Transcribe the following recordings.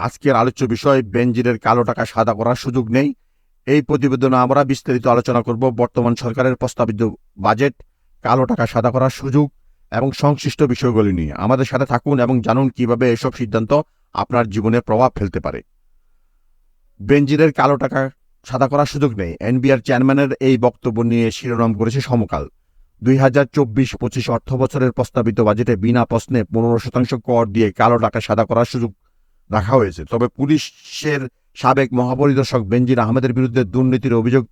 আজকের আলোচ্য বিষয় বেনজিরের কালো টাকা সাদা করার সুযোগ নেই। এই প্রতিবেদনে আমরা বিস্তারিত আলোচনা করব বর্তমান সরকারের প্রস্তাবিত বাজেট, কালো টাকা সাদা করার সুযোগ এবং সংশ্লিষ্ট বিষয়গুলি নিয়ে। আমাদের সাথে থাকুন এবং জানুন কিভাবে এসব সিদ্ধান্ত আপনার জীবনে প্রভাব ফেলতে পারে। বেনজিরের কালো টাকা সাদা করার সুযোগ নেই, এনবিআর চেয়ারম্যানের এই বক্তব্য নিয়ে শিরোনাম করেছে সমকাল। 2024-25 অর্থ বছরের প্রস্তাবিত বাজেটে বিনা প্রশ্নে 15% কর দিয়ে কালো টাকা সাদা করার সুযোগ রাখা হয়েছে। তবে পুলিশের সাবেক মহাপরিদর্শক বেনজির আহমেদের বিরুদ্ধে দুর্নীতির অভিযোগ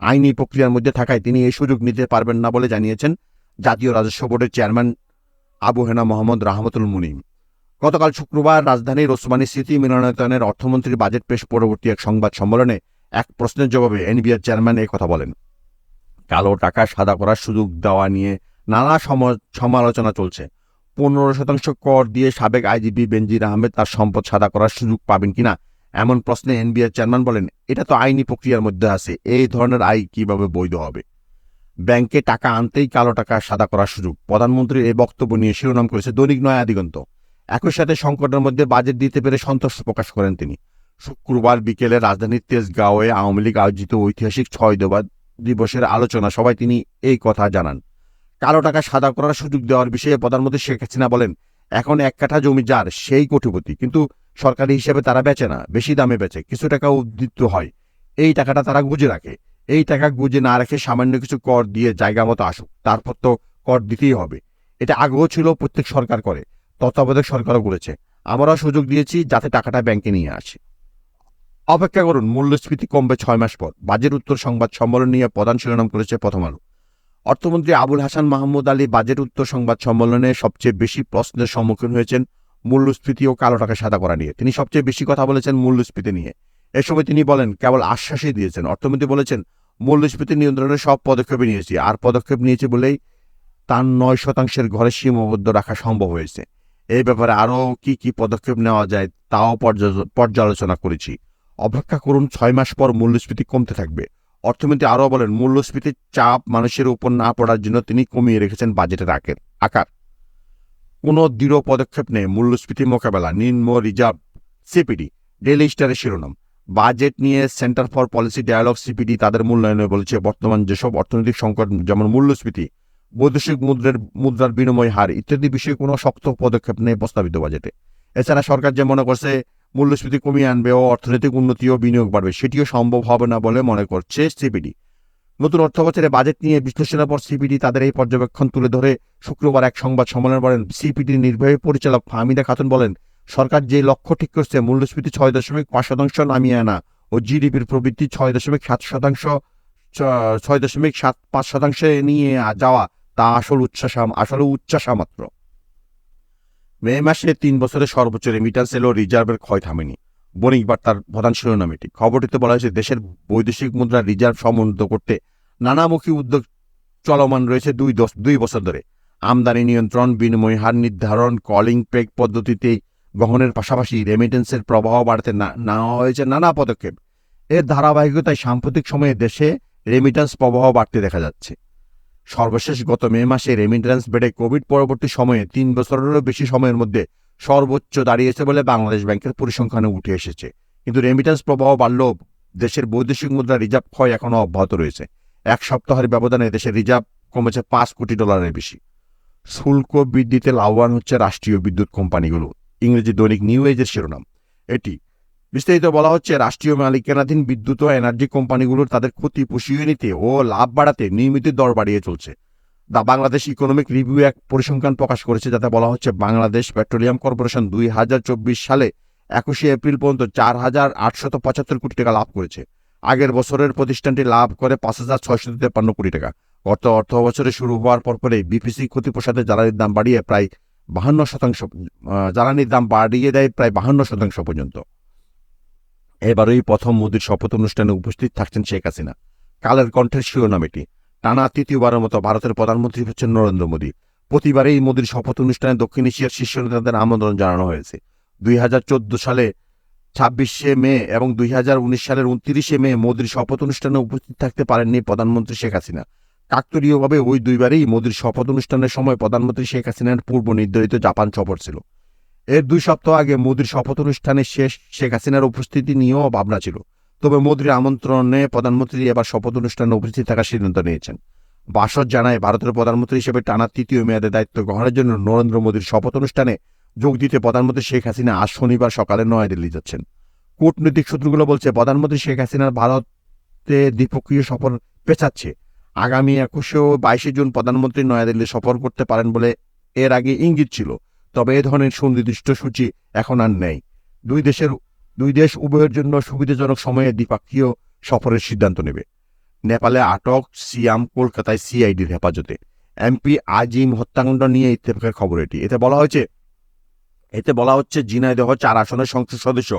আইনি প্রক্রিয়ার মধ্যে থাকায় তিনি এই সুযোগ নিতে পারবেন না বলে জানিয়েছেন জাতীয় রাজস্ব বোর্ডের চেয়ারম্যান আবু হেনা মোহাম্মদ রাহমাতুল মুনিম। গতকাল শুক্রবার রাজধানীর ওসমানী স্মৃতি মিলনায়তনের অর্থমন্ত্রীর বাজেট পেশ পরবর্তী এক সংবাদ সম্মেলনে এক প্রশ্নের জবাবে এনবিআর চেয়ারম্যান এই কথা বলেন। কালো টাকা সাদা করার সুযোগ দেওয়া নিয়ে নানা সমালোচনা চলছে। 15% কর দিয়ে সাবেক আইজিপি বেনজির আহমেদ তার সম্পদ সাদা করার সুযোগ পাবেন কিনা এমন প্রশ্নে এনবিআর চেয়ারম্যান বলেন, এটা তো আইনি প্রক্রিয়ার মধ্যে আছে, এই ধরনের আইন কিভাবে বৈধ হবে? ব্যাংকে টাকা আনতেই কালো টাকা সাদা করার সুযোগ। প্রধানমন্ত্রীর এই বক্তব্য নিয়ে শিরোনাম করেছে দৈনিক নয়া দিগন্ত। একই সাথে সংকটের মধ্যে বাজেট দিতে পেরে সন্তোষ প্রকাশ করেন তিনি। শুক্রবার বিকেলে রাজধানীর তেজগাঁওয়ে আওয়ামী লীগ আয়োজিত ঐতিহাসিক 6 দিবসের আলোচনা সভায় তিনি এই কথা জানান। কালো টাকা সাদা করার সুযোগ দেওয়ার বিষয়ে প্রধানমন্ত্রী শেখ হাসিনা বলেন, এখন 1 কাঠা জমি যার সেই কোটিপতি, কিন্তু সরকারি হিসেবে তারা বেচে না, বেশি দামে বেচে, কিছু টাকা উদ্ধৃত হয়, এই টাকাটা তারা গুজে রাখে। এই টাকা গুজে না রেখে সামান্য কিছু কর দিয়ে জায়গা মতো আসুক, তারপর তো কর দিতেই হবে। এটা আগেও ছিল, প্রত্যেক সরকার করে, তত্ত্বাবধায়ক সরকারও করেছে। আমরাও সুযোগ দিয়েছি যাতে টাকাটা ব্যাংকে নিয়ে আসে। অপেক্ষা করুন, মূল্যস্ফীতি কমবে 6 মাস পর। বাজেট উত্তর সংবাদ সম্মেলন নিয়ে প্রধান শিরোনাম করেছে প্রথম আলো। অর্থমন্ত্রী আবুল হাসান মাহমুদ আলী বাজেট উত্তর সংবাদ সম্মেলনে সবচেয়ে বেশি প্রশ্নের সম্মুখীন হয়েছেন মূল্যস্ফীতি ও কালো টাকা সাদা করা নিয়ে। তিনি সবচেয়ে বেশি কথা বলেছেন মূল্যস্ফীতি নিয়ে। এ সময় তিনি বলেন, কেবল আশ্বাসই দিয়েছেন। অর্থমন্ত্রী বলেছেন, মূল্যস্ফীতি নিয়ন্ত্রণের সব পদক্ষেপই নিয়েছি, আর পদক্ষেপ নিয়েছি বলেই তার 9% ঘরে সীমাবদ্ধ রাখা সম্ভব হয়েছে। এই ব্যাপারে আরও কি কি পদক্ষেপ নেওয়া যায় তাও পর্যালোচনা করেছি। অপেক্ষা করুন, 6 মাস পর মূল্যস্ফীতি কমতে থাকবে। অর্থমন্ত্রী আরও বলেন, মূল্যস্ফীতির চাপ মানুষের উপর না পড়ার জন্য তিনি কমিয়ে রেখেছেন বাজেটের আকার। কোনো দৃঢ় পদক্ষেপ নেই মূল্যস্ফীতি মোকাবেলা, নিম্ন রিজার্ভ সিপিডি। ডেইলি স্টারের শিরোনাম, বাজেট নিয়ে Centre for Policy Dialogue CPD তাদের মূল্যায়নে বলেছে, বর্তমান যেসব অর্থনৈতিক সংকট যেমন মূল্যস্ফীতি, বৈদেশিক মুদ্রার বিনিময় হার ইত্যাদি বিষয়ে কোনো শক্ত পদক্ষেপ নেই প্রস্তাবিত বাজেটে। এছাড়া সরকার যে মনে করছে মূল্যস্ফীতি কমিয়ে আনবে ও অর্থনৈতিক উন্নতি ও বিনিয়োগ বাড়বে, সেটিও সম্ভব হবে না বলে মনে করছে সিপিডি। নতুন অর্থ বছরে বাজেট নিয়ে বিশ্লেষণের পর সিপিডি তাদের এই পর্যবেক্ষণ তুলে ধরে শুক্রবার এক সংবাদ সম্মেলন বলেন। সিপিডির নির্বাহী পরিচালক ফাহমিদা খাতুন বলেন, সরকার যে লক্ষ্য ঠিক করছে মূল্যস্ফীতি 6.5% নামিয়ে আনা ও জিডিপির প্রবৃদ্ধি 6.75% নিয়ে যাওয়া, তা আসলে উচ্চাশা মাত্র। মে মাসে 3 বছরে সর্বোচ্চ রেমিটান্স এলো, রিজার্ভের ক্ষয় থামেনি। বণিক বার্তার প্রধান শিরোনাম এটি। খবরটিতে বলা হয়েছে, দেশের বৈদেশিক মুদ্রার রিজার্ভ সমুন্নত করতে নানামুখী উদ্যোগ চলমান রয়েছে 2 বছর ধরে। আমদানি নিয়ন্ত্রণ, বিনিময় হার নির্ধারণ, কলিং পেগ পদ্ধতিতে গ্রহণের পাশাপাশি রেমিটেন্সের প্রবাহ বাড়াতে নেওয়া হয়েছে নানা পদক্ষেপ। এর ধারাবাহিকতায় সাম্প্রতিক সময়ে দেশে রেমিটেন্স প্রবাহ বাড়তে দেখা যাচ্ছে। সর্বশেষ গত মে মাসে রেমিটেন্স বেড়ে কোভিড পরবর্তী সময়ে 3 বছরেরও বেশি সময়ের মধ্যে সর্বোচ্চ দাঁড়িয়েছে বলে বাংলাদেশ ব্যাংকের পরিসংখ্যানে উঠে এসেছে। কিন্তু রেমিটেন্স প্রবাহ বাড়লেও দেশের বৈদেশিক মুদ্রা রিজার্ভ ক্ষয় এখনও অব্যাহত রয়েছে। 1 সপ্তাহের ব্যবধানে দেশের রিজার্ভ কমেছে $5 কোটি বেশি। শুল্ক বৃদ্ধিতে লাভবান হচ্ছে রাষ্ট্রীয় বিদ্যুৎ কোম্পানিগুলো, ইংরেজি দৈনিক নিউ এজের শিরোনাম এটি। বিস্তারিত বলা হচ্ছে, রাষ্ট্রীয় মালিকানাধীন বিদ্যুৎ ও এনার্জি কোম্পানিগুলোর তাদের ক্ষতি পুষিয়ে নিতে ও লাভ বাড়াতে নিয়মিত দর বাড়িয়ে চলছে। দ্য বাংলাদেশ ইকোনমিক রিভিউ এক পরিসংখ্যান প্রকাশ করেছে, যাতে বলা হচ্ছে, বাংলাদেশ পেট্রোলিয়াম কর্পোরেশন 2024 সালে 21 এপ্রিল পর্যন্ত 4,875 কোটি টাকা লাভ করেছে। আগের বছরের প্রতিষ্ঠানটি লাভ করে 5,653 কোটি টাকা। গত অর্থ বছরে শুরু হওয়ার পরে বিপিসি ক্ষতি প্রসাদে জ্বালানির দাম বাড়িয়ে দেয় প্রায় 52% পর্যন্ত। এবারই প্রথম মোদির শপথ অনুষ্ঠানে উপস্থিত থাকছেন শেখ হাসিনা। কালের কণ্ঠের শিরোনাম এটি। টানা 3য়বারের মতো ভারতের প্রধানমন্ত্রী হচ্ছেন নরেন্দ্র মোদী। প্রতিবারেই মোদির শপথ অনুষ্ঠানে দক্ষিণ এশিয়ার শীর্ষ নেতাদের আমন্ত্রণ জানানো হয়েছে। 2014 সালে 26শে মে এবং 2019 সালের 29শে মে মোদির শপথ অনুষ্ঠানে উপস্থিত থাকতে পারেননি প্রধানমন্ত্রী শেখ হাসিনা। কাকতালীয়ভাবে ওই 2বারেই মোদির শপথ অনুষ্ঠানের সময় প্রধানমন্ত্রী শেখ হাসিনার পূর্ব নির্ধারিত জাপান সফর ছিল। এর 2 সপ্তাহ আগে মোদির শপথ অনুষ্ঠানে শেখ হাসিনার উপস্থিতি নিয়েও ভাবনা ছিল। তবে মোদির আমন্ত্রণে প্রধানমন্ত্রী এবার শপথ অনুষ্ঠানে উপস্থিত থাকার সিদ্ধান্ত নিয়েছেন। বাসদ জানায়, ভারতের প্রধানমন্ত্রী হিসেবে টানা 3য় মেয়াদে দায়িত্ব গ্রহণের জন্য নরেন্দ্র মোদির শপথ অনুষ্ঠানে যোগ দিতে প্রধানমন্ত্রী শেখ হাসিনা আজ শনিবার সকালে নয়াদিল্লি যাচ্ছেন। কূটনৈতিক সূত্রগুলো বলছে, প্রধানমন্ত্রী শেখ হাসিনার ভারতে দ্বিপক্ষীয় সফর পেছাচ্ছে। আগামী 21 ও 22 জুন প্রধানমন্ত্রী নয়াদিল্লি সফর করতে পারেন বলে এর আগে ইঙ্গিত ছিল। তবে এ ধরনের সুনির্দিষ্ট সূচি এখন আর নেই। দুই দেশ উভয়ের জন্য সুবিধাজনক সময়ে দ্বিপক্ষীয় সফরের সিদ্ধান্ত নেবে। নেপালে আটক সিয়াম কলকাতায় সিআইডির হেফাজতে। এমপি আজিম হত্যাকাণ্ড নিয়ে ইত্তেফাকের খবর এটি। এতে বলা হচ্ছে ঝিনাইদহ 4 আসনের সংসদ সদস্য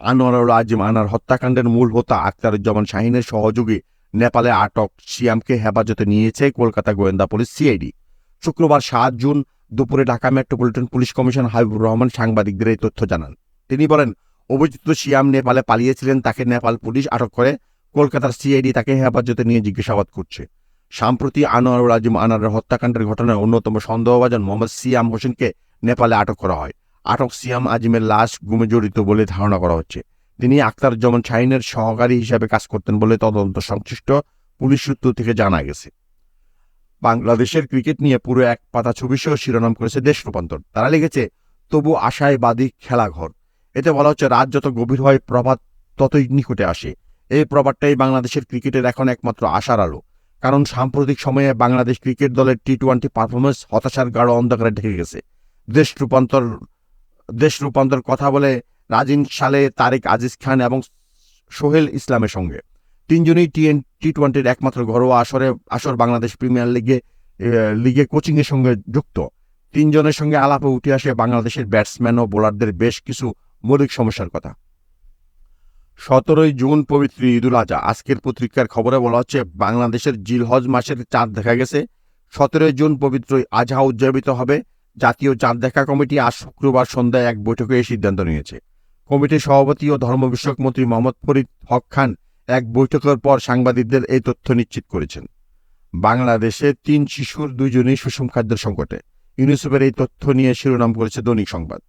আনোয়ারুল আজিম আনার হত্যাকাণ্ডের মূল হোতা আখতারুজ্জামান শাহীনের সহযোগী নেপালে আটক সিয়ামকে হেফাজতে নিয়েছে কলকাতা গোয়েন্দা পুলিশ সিআইডি। শুক্রবার 7 জুন দুপুরে Dhaka metropolitan police commissioner Habibur Rahman সাংবাদিকদের এই তথ্য জানান। তিনি বলেন, অভিযুক্ত সিয়াম নেপালে পালিয়েছিলেন। তাকে নেপাল পুলিশ আটক করে। কলকাতার সিআইডি তাকে হেফাজতে নিয়ে জিজ্ঞাসাবাদ করছে। সম্প্রতি আনোয়ারুল আজিম আনারের হত্যাকাণ্ডের ঘটনায় অন্যতম সন্দেহভাজন মোহাম্মদ সিয়াম হোসেনকে নেপালে আটক করা হয়। আটক সিয়াম আজিমের লাশ গুমে জড়িত বলে ধারণা করা হচ্ছে। তিনি আখতারুজ্জামান শাহীনের সহকারী হিসেবে কাজ করতেন বলে তদন্ত সংশ্লিষ্ট পুলিশ সূত্র থেকে জানা গেছে। বাংলাদেশের ক্রিকেট নিয়ে পুরো এক পাতা ছবি সহ শিরোনাম করেছে দেশ রূপান্তর। তারা লিখেছে, তবু আশায় বাদী খেলাঘর। এতে বলা হচ্ছে, রাত যত গভীর হয় প্রভাত ততই নিকটে আসে। এই প্রভাবটাই বাংলাদেশের ক্রিকেটের এখন একমাত্র আশার আলো। কারণ সাম্প্রতিক সময়ে বাংলাদেশ ক্রিকেট দলের টি-20 পারফরমেন্স হতাশার গাঢ় অন্ধকারে ঢেকে গেছে। দেশ রূপান্তর কথা বলে রাজিন সালে, তারেক আজিজ খান এবং সোহেল ইসলামের সঙ্গে। 3 জনই টি-20-র একমাত্র ঘরোয়া আসর বাংলাদেশ প্রিমিয়ার লিগে কোচিংয়ের সঙ্গে যুক্ত। 3 জনের সঙ্গে আলাপে উঠে আসে বাংলাদেশের ব্যাটসম্যান ও বোলারদের বেশ কিছু মৌলিক সমস্যার কথা। 17 জুন পবিত্র ঈদুল আজহা। আজকের পত্রিকার খবরে বলা হচ্ছে, বাংলাদেশের জিলহজ মাসের চাঁদ দেখা গেছে। 17 জুন পবিত্র আজহা উদযাপিত হবে। জাতীয় চাঁদ দেখা কমিটি আজ শুক্রবার সন্ধ্যায় এক বৈঠকে এই সিদ্ধান্ত নিয়েছে। কমিটির সভাপতি ও ধর্ম বিষয়ক মন্ত্রী মোহাম্মদ ফরিদ হক খান এক বৈঠকের পর সাংবাদিকদের এই তথ্য নিশ্চিত করেছেন। বাংলাদেশে 3 শিশুর 2 জনই সুষম খাদ্যের সংকটে। ইউনিসেফের এই তথ্য নিয়ে শিরোনাম করেছে দৈনিক সংবাদ।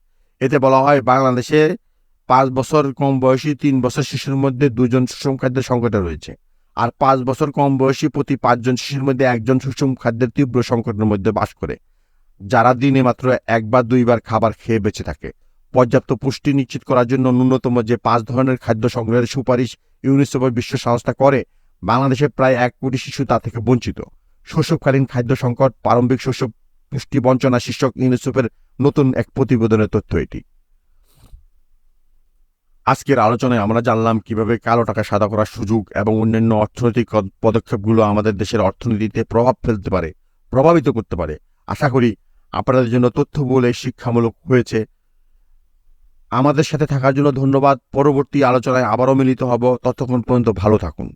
এতে বলা হয়, বাংলাদেশে 5 বছর কম বয়সী 3 বছর শিশুর মধ্যে 2 জন সুষম খাদ্যের সংকটে রয়েছে। আর 5 বছর কম বয়সী প্রতি 5 জন শিশুর মধ্যে 1 জন সুষম খাদ্যের তীব্র সংকটের মধ্যে বাস করে, যারা দিনে মাত্র 1 বা 2 বার খাবার খেয়ে বেঁচে থাকে। পর্যাপ্ত পুষ্টি নিশ্চিত করার জন্য ন্যূনতম যে 5 ধরনের খাদ্য সংগ্রহের সুপারিশ ইউনিসেফের বিশ্ব সংস্থা করে, বাংলাদেশে প্রায় 1 কোটি শিশু তা থেকে বঞ্চিত। শৈশবকালীন খাদ্য সংকট, প্রারম্ভিক শৈশব পুষ্টি বঞ্চনা শীর্ষক ইউনিসেফের নতুন এক প্রতিবেদনের তথ্য এটি। আজকের আলোচনায় আমরা জানলাম কিভাবে কালো টাকা সাদা করার সুযোগ এবং অন্যান্য অর্থনৈতিক পদক্ষেপগুলো আমাদের দেশের অর্থনীতিতে প্রভাবিত করতে পারে। আশা করি আপনাদের জন্য তথ্যবহুল শিক্ষামূলক হয়েছে। আমাদের সাথে থাকার জন্য ধন্যবাদ। পরবর্তী আলোচনায় আবারও মিলিত হব। ততক্ষণ পর্যন্ত ভালো থাকুন।